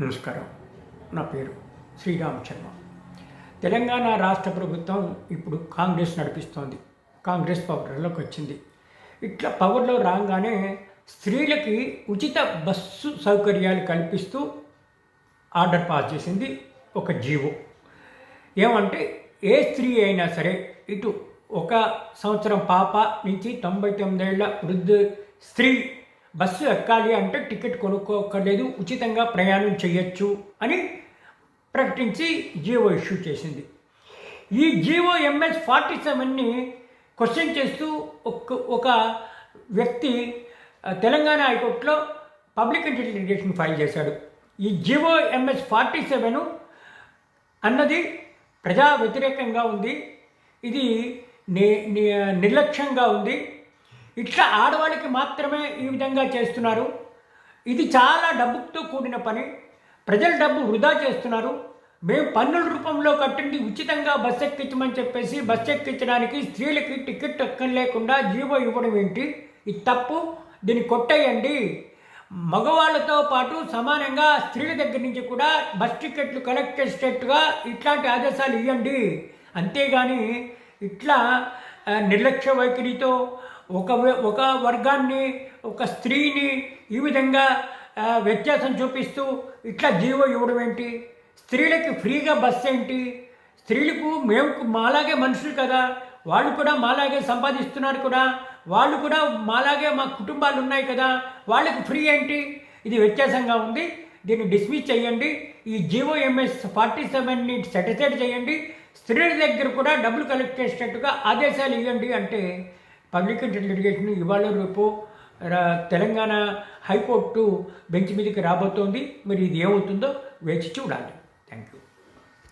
నమస్కారం. నా పేరు శ్రీరామ్ శర్మ. తెలంగాణ రాష్ట్ర ప్రభుత్వం ఇప్పుడు కాంగ్రెస్ నడిపిస్తోంది. కాంగ్రెస్ పవర్లోకి వచ్చింది. ఇట్లా పవర్లో రాగానే స్త్రీలకి ఉచిత బస్సు సౌకర్యాలు కల్పిస్తూ ఆర్డర్ పాస్ చేసింది ఒక జీవో. ఏమంటే ఏ స్త్రీ అయినా సరే, ఇటు 1 సంవత్సరం పాప నుంచి 99 ఏళ్ల వృద్ధ స్త్రీ బస్సు ఎక్కాలి అంటే టికెట్ కొనుక్కోక్కర్లేదు, ఉచితంగా ప్రయాణం చేయొచ్చు అని ప్రకటించి జీవో ఇష్యూ చేసింది. ఈ జీవో MS 47ని క్వశ్చన్ చేస్తూ ఒక వ్యక్తి తెలంగాణ హైకోర్టులో పబ్లిక్ ఇంట్రెస్ట్ లిటిగేషన్ ఫైల్ చేశాడు. ఈ జీవో MS 47 అన్నది ప్రజా వ్యతిరేకంగా ఉంది, ఇది నిర్లక్ష్యంగా ఉంది, ఇట్లా ఆడవాళ్ళకి మాత్రమే ఈ విధంగా చేస్తున్నారు, ఇది చాలా డబ్బుతో కూడిన పని, ప్రజల డబ్బు వృధా చేస్తున్నారు, మేము పన్నుల రూపంలో కట్టింది ఉచితంగా బస్సు ఎక్కించమని చెప్పేసి బస్సు ఎక్కించడానికి స్త్రీలకి టికెట్ లేకుండా జీవో ఇవ్వడం ఏంటి, ఇది తప్పు, దీన్ని కొట్టేయండి, మగవాళ్ళతో పాటు సమానంగా స్త్రీల దగ్గర నుంచి కూడా బస్ టికెట్లు కలెక్ట్ చేసేటట్టుగా ఇట్లాంటి ఆదేశాలు ఇవ్వండి, అంతేగాని ఇట్లా నిర్లక్ష్య వైఖరితో ఒక వర్గాన్ని, ఒక స్త్రీని ఈ విధంగా వ్యత్యాసం చూపిస్తూ ఇట్లా జీవో ఇవ్వడం ఏంటి, స్త్రీలకి ఫ్రీగా బస్సు ఏంటి, స్త్రీలకు మేము మాలాగే మనుషులు కదా, వాళ్ళు కూడా మాలాగే సంపాదిస్తున్నారు కూడా, వాళ్ళు కూడా మాలాగే మా కుటుంబాలు ఉన్నాయి కదా, వాళ్ళకి ఫ్రీ ఏంటి, ఇది వ్యత్యాసంగా ఉంది, దీన్ని డిస్మిస్ చేయండి, ఈ జీవో MS 47ని సెటిసైడ్ చేయండి, స్త్రీల దగ్గర కూడా డబ్బులు కలెక్ట్ చేసేటట్టుగా ఆదేశాలు ఇవ్వండి అంటే పబ్లిక్ ఇంట్రెస్ట్ లిటిగేషన్ ఇవాళ రేపు తెలంగాణ హైకోర్టు బెంచ్ మీదకి రాబోతోంది. మరి ఇది ఏమవుతుందో వేచి చూడాలి. Thank you.